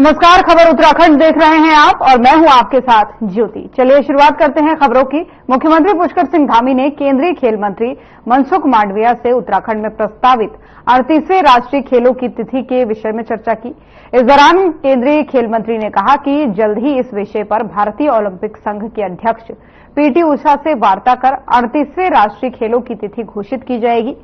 नमस्कार, खबर उत्तराखंड देख रहे हैं आप और मैं हूं आपके साथ ज्योति। चलिए शुरुआत करते हैं खबरों की। मुख्यमंत्री पुष्कर सिंह धामी ने केंद्रीय खेल मंत्री मनसुख मांडविया से उत्तराखंड में प्रस्तावित 38वें राष्ट्रीय खेलों की तिथि के विषय में चर्चा की। इस दौरान केंद्रीय खेल मंत्री ने कहा कि जल्द ही इस विषय पर भारतीय ओलंपिक संघ के अध्यक्ष पीटी उषा से वार्ता कर 38वें राष्ट्रीय खेलों की तिथि घोषित की जाएगी।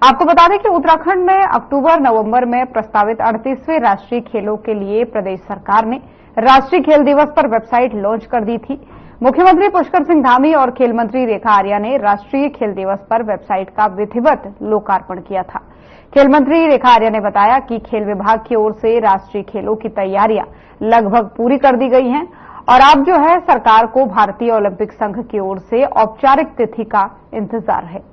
आपको बता दें कि उत्तराखंड में अक्टूबर-नवंबर में प्रस्तावित 38वें राष्ट्रीय खेलों के लिए प्रदेश सरकार ने राष्ट्रीय खेल दिवस पर वेबसाइट लॉन्च कर दी थी। मुख्यमंत्री पुष्कर सिंह धामी और खेल मंत्री रेखा आर्या ने राष्ट्रीय खेल दिवस पर वेबसाइट का विधिवत लोकार्पण किया था। खेल मंत्री रेखा आर्या ने बताया कि खेल विभाग की ओर से राष्ट्रीय खेलों की तैयारियां लगभग पूरी कर दी गई हैं और अब जो है सरकार को भारतीय ओलंपिक संघ की ओर से औपचारिक तिथि का इंतजार है।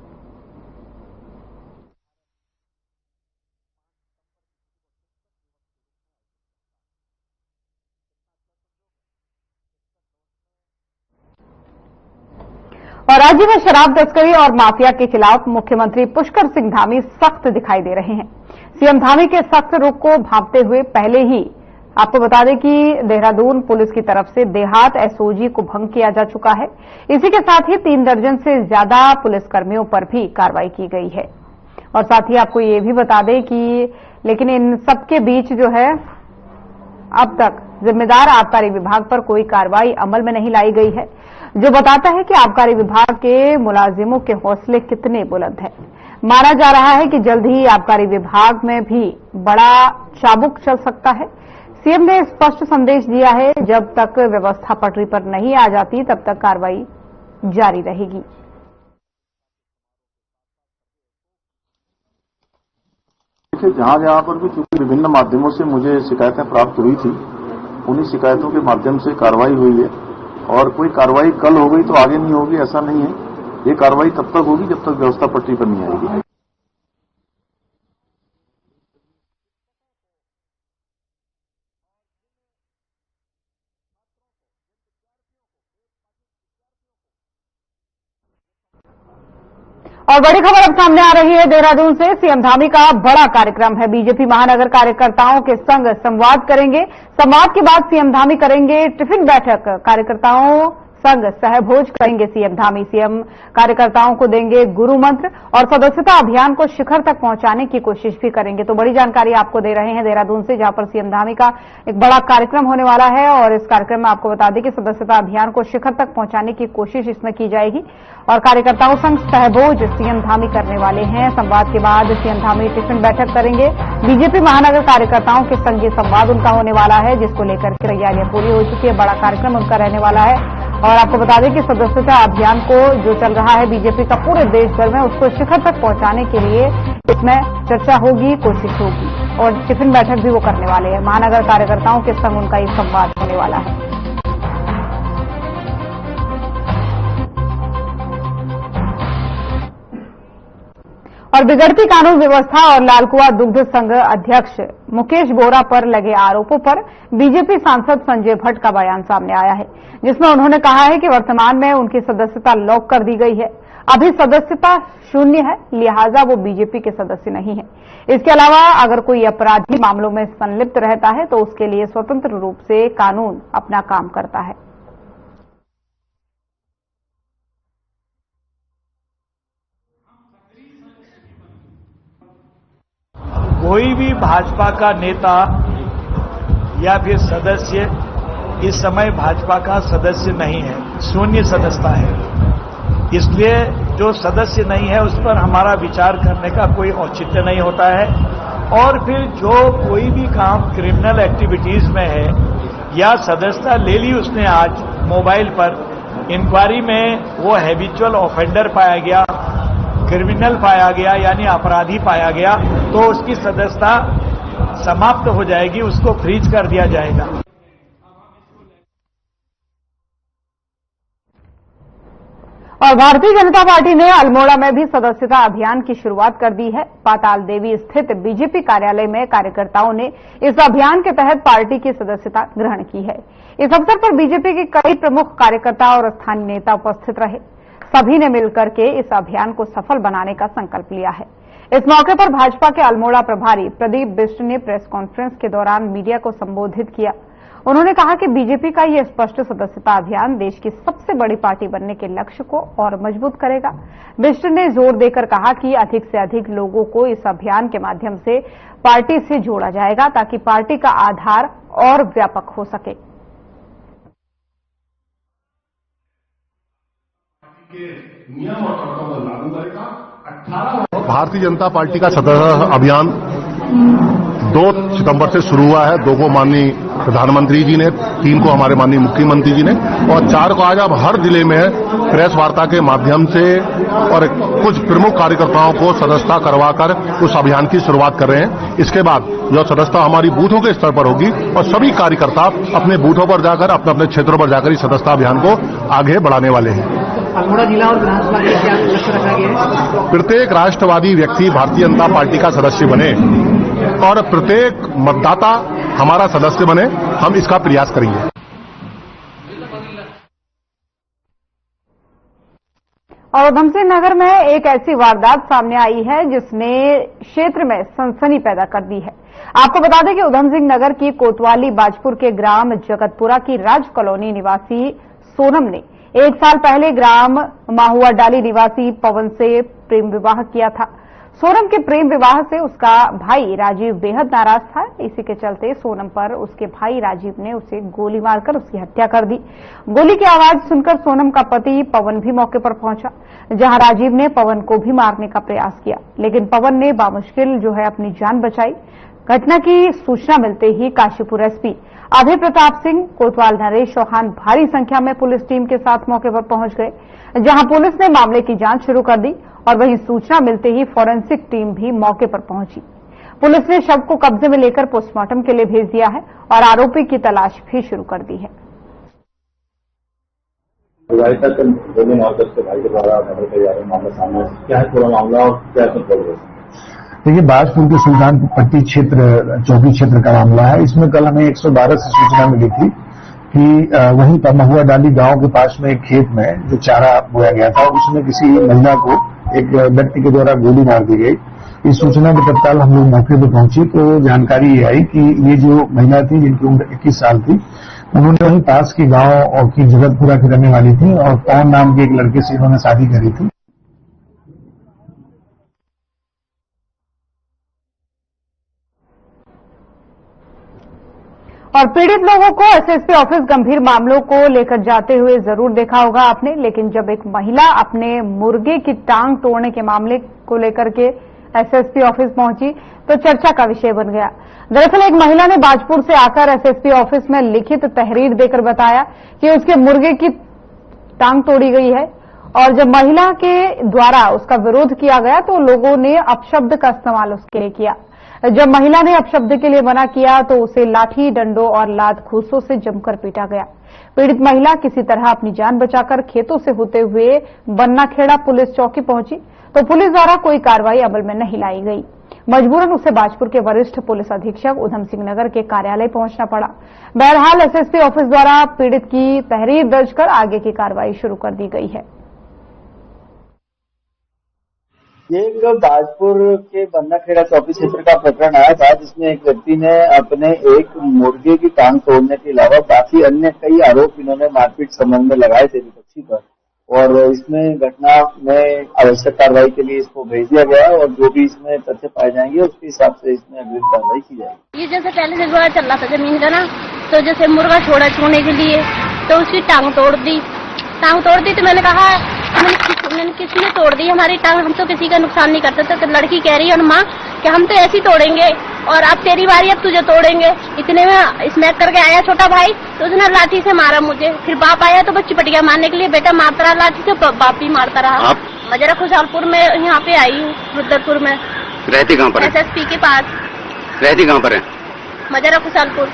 और राज्य में शराब तस्करी और माफिया के खिलाफ मुख्यमंत्री पुष्कर सिंह धामी सख्त दिखाई दे रहे हैं। सीएम धामी के सख्त रुख को भांपते हुए पहले ही आपको बता दें कि देहरादून पुलिस की तरफ से देहात एसओजी को भंग किया जा चुका है। इसी के साथ ही 3 दर्जन से ज्यादा पुलिसकर्मियों पर भी कार्रवाई की गई है। और साथ ही आपको ये भी बता दें कि लेकिन इन सबके बीच जो है अब तक जिम्मेदार आबकारी विभाग पर कोई कार्रवाई अमल में नहीं लाई गई है, जो बताता है कि आबकारी विभाग के मुलाजिमों के हौसले कितने बुलंद हैं। माना जा रहा है कि जल्द ही आबकारी विभाग में भी बड़ा चाबुक चल सकता है। सीएम ने स्पष्ट संदेश दिया है, जब तक व्यवस्था पटरी पर नहीं आ जाती तब तक कार्रवाई जारी रहेगी। देखिए, जहां पर भी चूंकि विभिन्न माध्यमों से मुझे शिकायतें प्राप्त हुई थी, उन्हीं शिकायतों के माध्यम से कार्रवाई हुई है। और कोई कार्रवाई कल हो गई तो आगे नहीं होगी, ऐसा नहीं है। ये कार्रवाई तब तक होगी जब तक व्यवस्था पटरी पर नहीं आएगी। और बड़ी खबर अब सामने आ रही है देहरादून से। सीएम धामी का बड़ा कार्यक्रम है। बीजेपी महानगर कार्यकर्ताओं के संग संवाद करेंगे। संवाद के बाद सीएम धामी करेंगे टिफिन बैठक। कार्यकर्ताओं संग सहभोज करेंगे सीएम धामी। सीएम कार्यकर्ताओं को देंगे गुरु मंत्र और सदस्यता अभियान को शिखर तक पहुंचाने की कोशिश भी करेंगे। तो बड़ी जानकारी आपको दे रहे हैं देहरादून से, जहां पर सीएम धामी का एक बड़ा कार्यक्रम होने वाला है। और इस कार्यक्रम में आपको बता दें कि सदस्यता अभियान को शिखर तक पहुंचाने की कोशिश इसमें की जाएगी और कार्यकर्ताओं संग सहभोज सीएम धामी करने वाले हैं। संवाद के बाद सीएम धामी टिफिन बैठक करेंगे। बीजेपी महानगर कार्यकर्ताओं के संग ये संवाद उनका होने वाला है, जिसको लेकर के तैयारियां पूरी हो चुकी है। बड़ा कार्यक्रम उनका रहने वाला है। और आपको बता दें कि सदस्यता अभियान को जो चल रहा है बीजेपी का पूरे देश भर में, उसको शिखर तक पहुंचाने के लिए इसमें चर्चा होगी, कोशिश होगी और टिफिन बैठक भी वो करने वाले हैं। महानगर कार्यकर्ताओं के संग उनका ये संवाद होने वाला है। और बिगड़ती कानून व्यवस्था और लालकुआ दुग्ध संघ अध्यक्ष मुकेश बोरा पर लगे आरोपों पर बीजेपी सांसद संजय भट्ट का बयान सामने आया है, जिसमें उन्होंने कहा है कि वर्तमान में उनकी सदस्यता लॉक कर दी गई है। अभी सदस्यता शून्य है, लिहाजा वो बीजेपी के सदस्य नहीं है। इसके अलावा अगर कोई आपराधिक मामलों में संलिप्त रहता है तो उसके लिए स्वतंत्र रूप से कानून अपना काम करता है। कोई भी भाजपा का नेता या फिर सदस्य इस समय भाजपा का सदस्य नहीं है, शून्य सदस्यता है। इसलिए जो सदस्य नहीं है उस पर हमारा विचार करने का कोई औचित्य नहीं होता है। और फिर जो कोई भी काम क्रिमिनल एक्टिविटीज में है या सदस्यता ले ली उसने आज मोबाइल पर, इंक्वायरी में वो हैबिचुअल ऑफेंडर पाया गया, क्रिमिनल पाया गया यानी अपराधी पाया गया, तो उसकी सदस्यता समाप्त हो जाएगी, उसको फ्रीज कर दिया जाएगा। और भारतीय जनता पार्टी ने अल्मोड़ा में भी सदस्यता अभियान की शुरुआत कर दी है। पाताल देवी स्थित बीजेपी कार्यालय में कार्यकर्ताओं ने इस अभियान के तहत पार्टी की सदस्यता ग्रहण की है। इस अवसर पर बीजेपी के कई प्रमुख कार्यकर्ता और स्थानीय नेता उपस्थित रहे। सभी ने मिलकर के इस अभियान को सफल बनाने का संकल्प लिया है। इस मौके पर भाजपा के अल्मोड़ा प्रभारी प्रदीप बिष्ट ने प्रेस कॉन्फ्रेंस के दौरान मीडिया को संबोधित किया। उन्होंने कहा कि बीजेपी का ये स्पष्ट सदस्यता अभियान देश की सबसे बड़ी पार्टी बनने के लक्ष्य को और मजबूत करेगा। बिष्ट ने जोर देकर कहा कि अधिक से अधिक लोगों को इस अभियान के माध्यम से पार्टी से जोड़ा जाएगा ताकि पार्टी का आधार और व्यापक हो सके। नियम और कर्तव्य लागू करेगा। 18 भारतीय जनता पार्टी का सदस्यता अभियान 2 सितंबर से शुरू हुआ है। 2 को माननीय प्रधानमंत्री जी ने, 3 को हमारे माननीय मुख्यमंत्री जी ने और 4 को आज आप हर जिले में प्रेस वार्ता के माध्यम से और कुछ प्रमुख कार्यकर्ताओं को सदस्यता करवाकर उस अभियान की शुरुआत कर रहे हैं। इसके बाद जो सदस्यता हमारी बूथों के स्तर पर होगी और सभी कार्यकर्ता अपने बूथों पर जाकर अपने अपने क्षेत्रों पर जाकर इस सदस्यता अभियान को आगे बढ़ाने वाले हैं। अल्मोड़ा जिला और विधानसभा के क्या लक्ष्य रखा गया है? प्रत्येक राष्ट्रवादी व्यक्ति भारतीय जनता पार्टी का सदस्य बने और प्रत्येक मतदाता हमारा सदस्य बने, हम इसका प्रयास करेंगे। और उधमसिंह नगर में एक ऐसी वारदात सामने आई है जिसने क्षेत्र में सनसनी पैदा कर दी है। आपको बता दें कि उधमसिंह नगर की कोतवाली बाजपुर के ग्राम जगतपुरा की राज कॉलोनी निवासी सोनम ने 1 साल पहले ग्राम माहुआ डाली निवासी पवन से प्रेम विवाह किया था। सोनम के प्रेम विवाह से उसका भाई राजीव बेहद नाराज था। इसी के चलते सोनम पर उसके भाई राजीव ने उसे गोली मारकर उसकी हत्या कर दी। गोली की आवाज सुनकर सोनम का पति पवन भी मौके पर पहुंचा, जहां राजीव ने पवन को भी मारने का प्रयास किया, लेकिन पवन ने बामुश्किल अपनी जान बचाई। घटना की सूचना मिलते ही काशीपुर एसपी अभय प्रताप सिंह, कोतवाल नरेश चौहान भारी संख्या में पुलिस टीम के साथ मौके पर पहुंच गए, जहां पुलिस ने मामले की जांच शुरू कर दी और वहीं सूचना मिलते ही फोरेंसिक टीम भी मौके पर पहुंची। पुलिस ने शव को कब्जे में लेकर पोस्टमार्टम के लिए भेज दिया है और आरोपी की तलाश भी शुरू कर दी है। देखिए, बाजपुर के सुल्तानपुर पट्टी क्षेत्र चौकी क्षेत्र का मामला है। इसमें कल हमें 112 से सूचना मिली थी कि वहीं पर महुआ डाली गांव के पास में एक खेत में जो चारा बोया गया था, उसमें किसी महिला को एक व्यक्ति के द्वारा गोली मार दी गई। इस सूचना के तत्काल हम लोग मौके पर पहुंचे तो जानकारी ये आई कि ये जो महिला थी जिनकी उम्र 21 साल थी, उन्होंने वहीं पास के गांव की जगतपुरा की रहने वाली थी और पवन नाम के एक लड़के से इन्होंने शादी करी थी। और पीड़ित लोगों को एसएसपी ऑफिस गंभीर मामलों को लेकर जाते हुए जरूर देखा होगा आपने, लेकिन जब एक महिला अपने मुर्गे की टांग तोड़ने के मामले को लेकर के एसएसपी ऑफिस पहुंची तो चर्चा का विषय बन गया। दरअसल एक महिला ने बाजपुर से आकर एसएसपी ऑफिस में लिखित तहरीर देकर बताया कि उसके मुर्गे की टांग तोड़ी गई है और जब महिला के द्वारा उसका विरोध किया गया तो लोगों ने अपशब्द का इस्तेमाल उसके लिए किया। जब महिला ने अपशब्द के लिए मना किया तो उसे लाठी, डंडों और लात घूंसों से जमकर पीटा गया। पीड़ित महिला किसी तरह अपनी जान बचाकर खेतों से होते हुए बन्नाखेड़ा पुलिस चौकी पहुंची तो पुलिस द्वारा कोई कार्रवाई अमल में नहीं लाई गई। मजबूरन उसे बाजपुर के वरिष्ठ पुलिस अधीक्षक उधमसिंह नगर के कार्यालय पहुंचना पड़ा। बहरहाल एसएसपी ऑफिस द्वारा पीड़ित की तहरीर दर्ज कर आगे की कार्रवाई शुरू कर दी गई है। ये एक बाजपुर के बन्नाखेड़ा चौकी क्षेत्र का प्रकरण आया था जिसमें एक व्यक्ति ने अपने एक मुर्गे की टांग तोड़ने के अलावा बाकी अन्य कई आरोप इन्होंने मारपीट संबंध में लगाए थे विपक्षी पर, और इसमें घटना में आवश्यक कार्रवाई के लिए इसको भेज दिया गया और जो भी इसमें तथ्य पाए जाएंगे उसके हिसाब से इसमें अग्रिम कार्रवाई की जाएगी। ये जैसे पहले से विवाद चल रहा था जमीन का ना, तो जैसे मुर्गा छोड़ा छूने के लिए तो उसकी टांग तोड़ दी तो मैंने कहा किसने तोड़ दी हमारी टांग, हम तो किसी का नुकसान नहीं करते। तो लड़की कह रही है माँ कि हम तो ऐसी तोड़ेंगे और अब तेरी बारी, अब तुझे तोड़ेंगे। इतने में स्मैक करके आया छोटा भाई तो उसने लाठी से मारा मुझे। फिर बाप आया तो बच्ची पट गया मारने के लिए, बेटा मारता रहा लाठी से, बाप भी मारता रहा। मजरा खुशहालपुर में यहाँ पे आई हूँ, रुद्रपुर में। रहती कहाँ पर है? एसएसपी के पास। रहती कहाँ पर है? मजरा खुशहालपुर।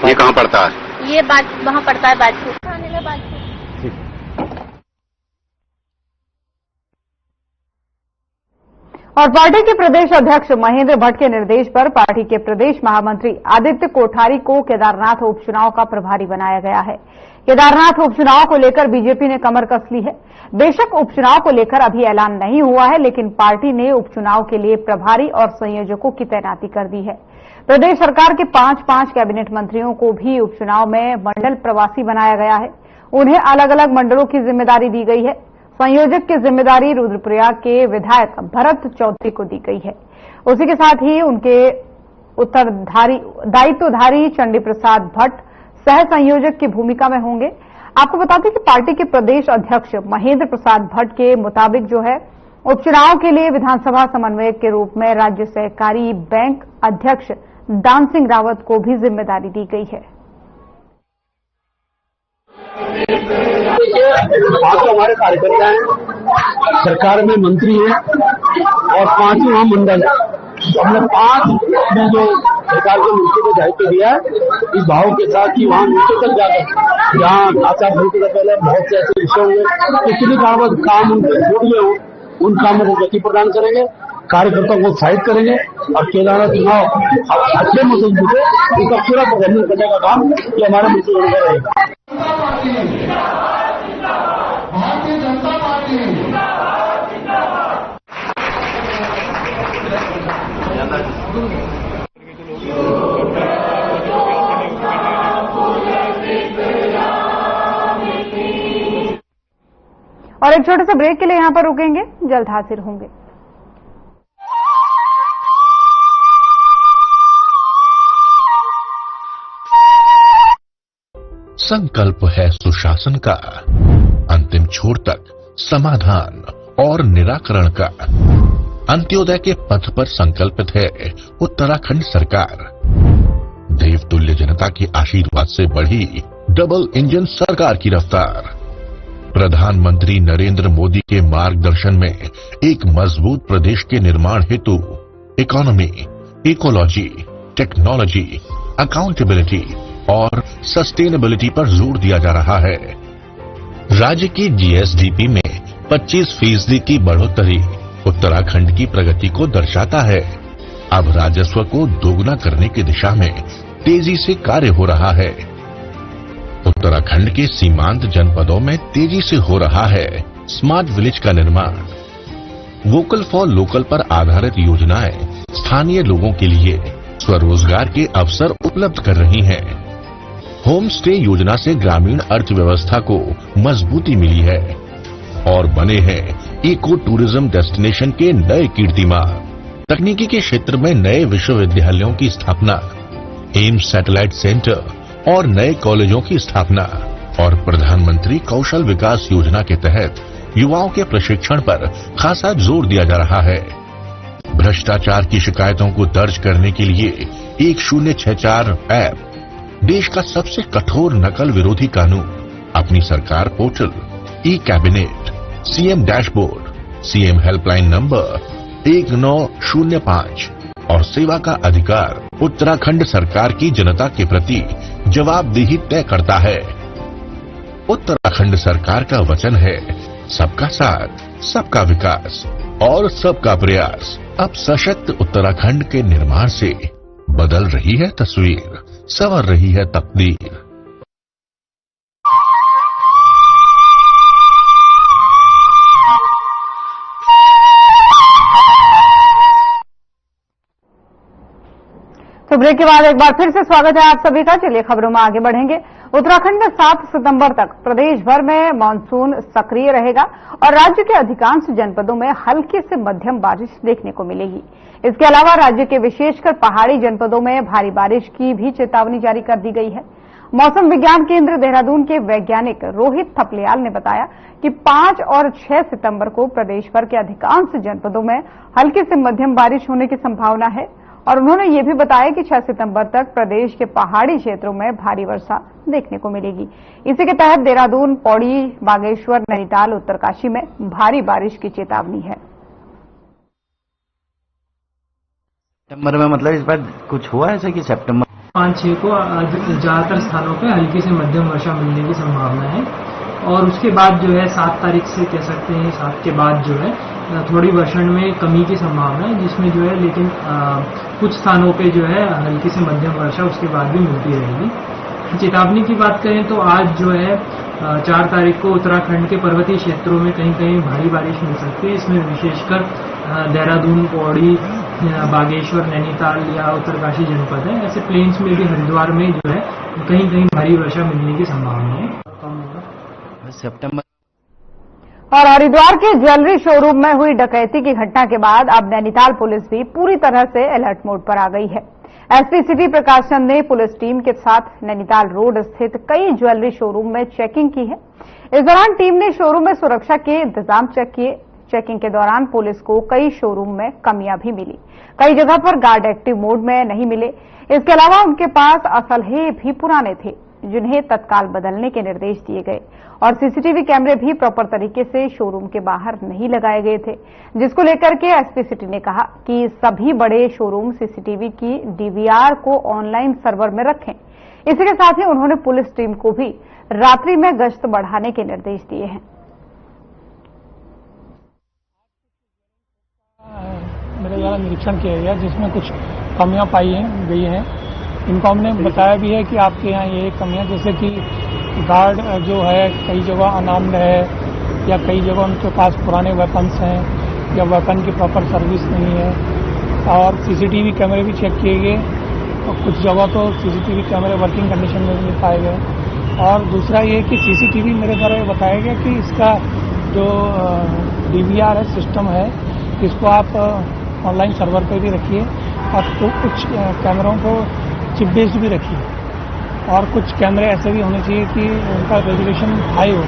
ये कहाँ पड़ता है? ये वहाँ पड़ता है बाजपुर थाने में, बाजपुर। और पार्टी के प्रदेश अध्यक्ष महेंद्र भट्ट के निर्देश पर पार्टी के प्रदेश महामंत्री आदित्य कोठारी को केदारनाथ उपचुनाव का प्रभारी बनाया गया है। केदारनाथ उपचुनाव को लेकर बीजेपी ने कमर कस ली है। बेशक उपचुनाव को लेकर अभी ऐलान नहीं हुआ है, लेकिन पार्टी ने उपचुनाव के लिए प्रभारी और संयोजकों की तैनाती कर दी है। प्रदेश सरकार के 5 कैबिनेट मंत्रियों को भी उपचुनाव में मंडल प्रवासी बनाया गया है। उन्हें अलग अलग मंडलों की जिम्मेदारी दी गई है। संयोजक की जिम्मेदारी रुद्रप्रयाग के विधायक भरत चौधरी को दी गई है। उसी के साथ ही उनके दायित्वधारी चंडी प्रसाद भट्ट सह संयोजक की भूमिका में होंगे। आपको बता दें कि पार्टी के प्रदेश अध्यक्ष महेंद्र प्रसाद भट्ट के मुताबिक जो है उपचुनाव के लिए विधानसभा समन्वयक के रूप में राज्य सहकारी बैंक अध्यक्ष दान सिंह रावत को भी जिम्मेदारी दी गई है। आज तो हमारे कार्यकर्ता हैं, सरकार में मंत्री हैं और 5 महामंडल है। हमने 5 में जो सरकार के मंत्री को दायित्व दिया है, इस भाव के साथ कि वहां नीचे तक जाकर जहां खाता भूलने से पहले बहुत से ऐसे विषय होंगे, किसी काम उनके छूट गए हो, उन कामों को गति प्रदान करेंगे, कार्यकर्ताओं को उत्साहित करेंगे और केदारनाथ चुनाव अच्छे मौसम से इसका पूरा प्रबंधन करने का काम ये हमारे मंत्री रहेगा। भारतीय जनता पार्टी और एक छोटे से ब्रेक के लिए यहां पर रुकेंगे, जल्द हाजिर होंगे। संकल्प है सुशासन का, अंतिम छोर तक समाधान और निराकरण का। अंत्योदय के पथ पर संकल्पित है उत्तराखंड सरकार। देवतुल्य जनता के आशीर्वाद से बढ़ी डबल इंजन सरकार की रफ्तार। प्रधानमंत्री नरेंद्र मोदी के मार्गदर्शन में एक मजबूत प्रदेश के निर्माण हेतु इकोनॉमी, इकोलॉजी, टेक्नोलॉजी, अकाउंटेबिलिटी और सस्टेनेबिलिटी पर जोर दिया जा रहा है। राज्य की जीएसडीपी में 25% की बढ़ोतरी उत्तराखंड की प्रगति को दर्शाता है। अब राजस्व को दोगुना करने की दिशा में तेजी से कार्य हो रहा है। उत्तराखंड के सीमांत जनपदों में तेजी से हो रहा है स्मार्ट विलेज का निर्माण। वोकल फॉर लोकल पर आधारित योजनाएं स्थानीय लोगों के लिए स्वरोजगार के अवसर उपलब्ध कर रही हैं। होम स्टे योजना से ग्रामीण अर्थव्यवस्था को मजबूती मिली है और बने हैं इको टूरिज्म डेस्टिनेशन के नए कीर्तिमान। तकनीकी के क्षेत्र में नए विश्वविद्यालयों की स्थापना, एम्स सैटेलाइट सेंटर और नए कॉलेजों की स्थापना और प्रधानमंत्री कौशल विकास योजना के तहत युवाओं के प्रशिक्षण पर खासा जोर दिया जा रहा है। भ्रष्टाचार की शिकायतों को दर्ज करने के लिए 1064 ऐप, देश का सबसे कठोर नकल विरोधी कानून, अपनी सरकार portal, e cabinet, CM dashboard, CM helpline number 1905 और सेवा का अधिकार उत्तराखंड सरकार की जनता के प्रति जवाबदेही तय करता है। उत्तराखंड सरकार का वचन है सबका साथ, सबका विकास और सबका प्रयास। अब सशक्त उत्तराखंड के निर्माण से बदल रही है तस्वीर, संवर रही है तकदीर। तो ब्रेक के बाद एक बार फिर से स्वागत है आप सभी का। चलिए खबरों में आगे बढ़ेंगे। उत्तराखंड में 7 सितंबर तक प्रदेश भर में मानसून सक्रिय रहेगा और राज्य के अधिकांश जनपदों में हल्की से मध्यम बारिश देखने को मिलेगी। इसके अलावा राज्य के विशेषकर पहाड़ी जनपदों में भारी बारिश की भी चेतावनी जारी कर दी गई है। मौसम विज्ञान केंद्र देहरादून के वैज्ञानिक रोहित थपलियाल ने बताया कि 5 और 6 सितंबर को प्रदेश भर के अधिकांश जनपदों में हल्की से मध्यम बारिश होने की संभावना है और उन्होंने ये भी बताया कि 6 सितंबर तक प्रदेश के पहाड़ी क्षेत्रों में भारी वर्षा देखने को मिलेगी। इसी के तहत देहरादून, पौड़ी, बागेश्वर, नैनीताल, उत्तरकाशी में भारी बारिश की चेतावनी है। सितंबर में मतलब इस बार कुछ हुआ ऐसा कि सितंबर 5-6 को ज्यादातर स्थानों पर हल्की से मध्यम वर्षा मिलने की संभावना है और उसके बाद जो है 7 तारीख से कह सकते हैं, 7 के बाद जो है थोड़ी वर्षण में कमी की संभावना है, जिसमें जो है लेकिन कुछ स्थानों पे जो है हल्की से मध्यम वर्षा उसके बाद भी मिलती रहेगी। चेतावनी की बात करें तो आज जो है 4 तारीख को उत्तराखंड के पर्वतीय क्षेत्रों में कहीं कहीं भारी बारिश मिल सकती है। इसमें विशेषकर देहरादून, पौड़ी, बागेश्वर, नैनीताल या उत्तरकाशी जनपद है। ऐसे प्लेन्स में भी हरिद्वार में जो है कहीं कहीं भारी वर्षा मिलने की संभावना है। सितंबर और हरिद्वार के ज्वेलरी शोरूम में हुई डकैती की घटना के बाद अब नैनीताल पुलिस भी पूरी तरह से अलर्ट मोड पर आ गई है। एसपी सिटी प्रकाश चंद ने पुलिस टीम के साथ नैनीताल रोड स्थित कई ज्वेलरी शोरूम में चेकिंग की है। इस दौरान टीम ने शोरूम में सुरक्षा के इंतजाम चेक किए। चेकिंग के दौरान पुलिस को कई शोरूम में कमियां भी मिली। कई जगह पर गार्ड एक्टिव मोड में नहीं मिले। इसके अलावा उनके पास असलहे भी पुराने थे, जिन्हें तत्काल बदलने के निर्देश दिए गए। और सीसीटीवी कैमरे भी प्रॉपर तरीके से शोरूम के बाहर नहीं लगाए गए थे, जिसको लेकर के एसपी सिटी ने कहा कि सभी बड़े शोरूम सीसीटीवी की डीवीआर को ऑनलाइन सर्वर में रखें। इसी के साथ ही उन्होंने पुलिस टीम को भी रात्रि में गश्त बढ़ाने के निर्देश दिए हैं। मेरे द्वारा निरीक्षण किया गया, जिसमें कुछ कमियां पाई गई हैं। इनको हमने बताया भी है कि आपके यहाँ ये कमियां, जैसे कि गार्ड जो है कई जगह अनाम्ड है, या कई जगह उनके पास पुराने वेपन्स हैं, या वेपन की प्रॉपर सर्विस नहीं है। और सीसीटीवी कैमरे भी चेक किए गए, और कुछ जगह तो सीसीटीवी कैमरे वर्किंग कंडीशन में भी नहीं पाए गए। और दूसरा ये कि सीसीटीवी मेरे द्वारा ये बताया गया कि इसका जो डीवीआर है सिस्टम है, इसको आप ऑनलाइन सर्वर पे भी रखिए, और तो कुछ कैमरों को चिप बेस्ड भी रखिए। और कुछ कैमरे ऐसे भी होने चाहिए कि उनका रेजोल्यूशन हाई हो।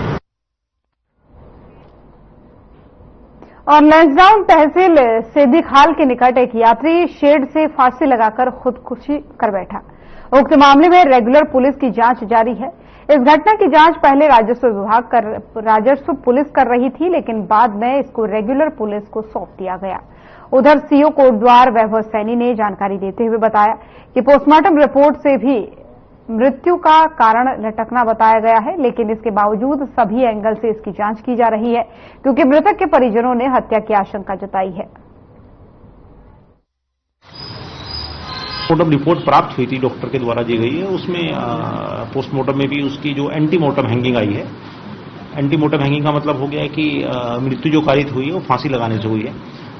और लैंसडाउन तहसील सेदीखाल के निकट एक यात्री शेड से फांसी लगाकर खुदकुशी कर बैठा। उक्त मामले में रेगुलर पुलिस की जांच जारी है। इस घटना की जांच पहले राजस्व पुलिस कर रही थी, लेकिन बाद में इसको रेगुलर पुलिस को सौंप दिया गया। उधर सीओ कोटद्वार वैभव सैनी ने जानकारी देते हुए बताया कि पोस्टमार्टम रिपोर्ट से भी मृत्यु का कारण लटकना बताया गया है, लेकिन इसके बावजूद सभी एंगल से इसकी जांच की जा रही है, क्योंकि मृतक के परिजनों ने हत्या की आशंका जताई है। पोस्टमार्टम रिपोर्ट प्राप्त हुई थी, डॉक्टर के द्वारा दी गई है। उसमें पोस्टमार्टम में भी उसकी जो एंटीमोर्टम हैंगिंग आई है। एंटीमोर्टम हैंगिंग का मतलब हो गया है कि मृत्यु जो कारित हुई है वो फांसी लगाने से हुई है।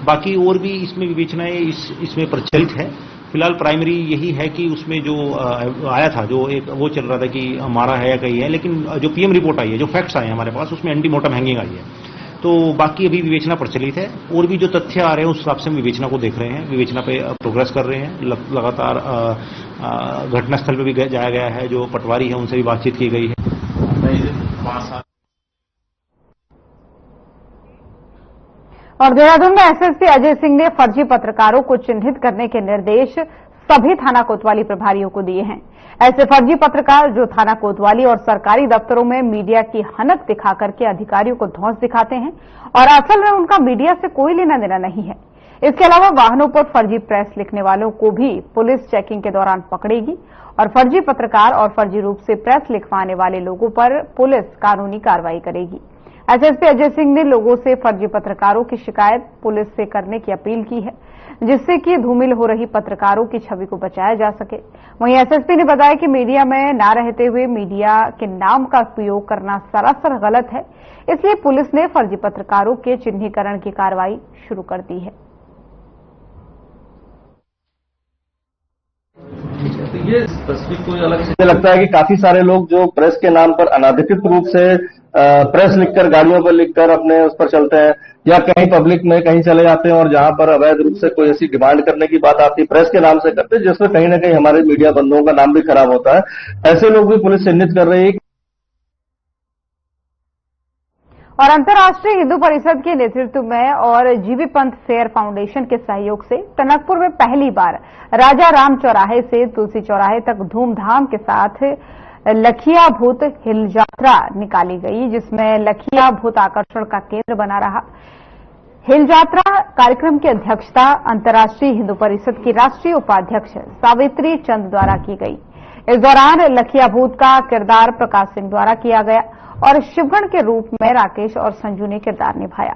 बाकी और भी इसमें विवेचनाएं इसमें प्रचलित है। फिलहाल प्राइमरी यही है कि उसमें जो आया था, जो एक वो चल रहा था कि मारा है या कहीं है, लेकिन जो पीएम रिपोर्ट आई है, जो फैक्ट्स आए हैं हमारे पास, उसमें एंटीमोर्टम हैंगिंग आई है। तो बाकी अभी विवेचना प्रचलित है, और भी जो तथ्य आ रहे हैं उस हिसाब से हम विवेचना को देख रहे हैं, विवेचना पे प्रोग्रेस कर रहे हैं। लगातार घटनास्थल पे भी जाया गया है, जो पटवारी है उनसे भी बातचीत की गई है। और देहरादून में एसएसपी अजय सिंह ने फर्जी पत्रकारों को चिन्हित करने के निर्देश सभी थाना कोतवाली प्रभारियों को दिए हैं। ऐसे फर्जी पत्रकार जो थाना कोतवाली और सरकारी दफ्तरों में मीडिया की हनक दिखाकर के अधिकारियों को धौंस दिखाते हैं, और असल में उनका मीडिया से कोई लेना देना नहीं है। इसके अलावा वाहनों पर फर्जी प्रेस लिखने वालों को भी पुलिस चेकिंग के दौरान पकड़ेगी, और फर्जी पत्रकार और फर्जी रूप से प्रेस लिखवाने वाले लोगों पर पुलिस कानूनी कार्रवाई करेगी। एसएसपी अजय सिंह ने लोगों से फर्जी पत्रकारों की शिकायत पुलिस से करने की अपील की है, जिससे कि धूमिल हो रही पत्रकारों की छवि को बचाया जा सके। वहीं एसएसपी ने बताया कि मीडिया में न रहते हुए मीडिया के नाम का उपयोग करना सरासर गलत है, इसलिए पुलिस ने फर्जी पत्रकारों के चिन्हीकरण की कार्रवाई शुरू कर दी है। ये मुझे लगता है कि काफी सारे लोग जो प्रेस के नाम पर अनाधिकृत रूप से प्रेस लिखकर गाड़ियों पर लिखकर अपने उस पर चलते हैं, या कहीं पब्लिक में कहीं चले जाते हैं और जहां पर अवैध रूप से कोई ऐसी डिमांड करने की बात आती है प्रेस के नाम से करते हैं, जिसमें कहीं ना कहीं हमारे मीडिया बंधुओं का नाम भी खराब होता है। ऐसे लोग भी पुलिस चिन्हित कर रही है। और अंतर्राष्ट्रीय हिंदू परिषद के नेतृत्व में और जीबी पंथ फेयर फाउंडेशन के सहयोग से टनकपुर में पहली बार राजा राम चौराहे से तुलसी चौराहे तक धूमधाम के साथ लखिया भूत हिल यात्रा निकाली गई, जिसमें लखिया भूत आकर्षण का केंद्र बना रहा। हिल यात्रा कार्यक्रम की अध्यक्षता अंतर्राष्ट्रीय हिंदू परिषद की राष्ट्रीय उपाध्यक्ष सावित्री चंद द्वारा की गई। इस दौरान लखिया भूत का किरदार प्रकाश सिंह द्वारा किया गया, और शिवगण के रूप में राकेश और संजू ने किरदार निभाया।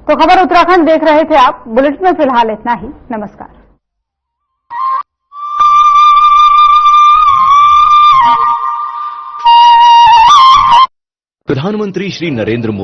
तो खबर उत्तराखंड देख रहे थे आप। बुलेटिन में फिलहाल इतना ही। नमस्कार। प्रधानमंत्री श्री नरेंद्र मोदी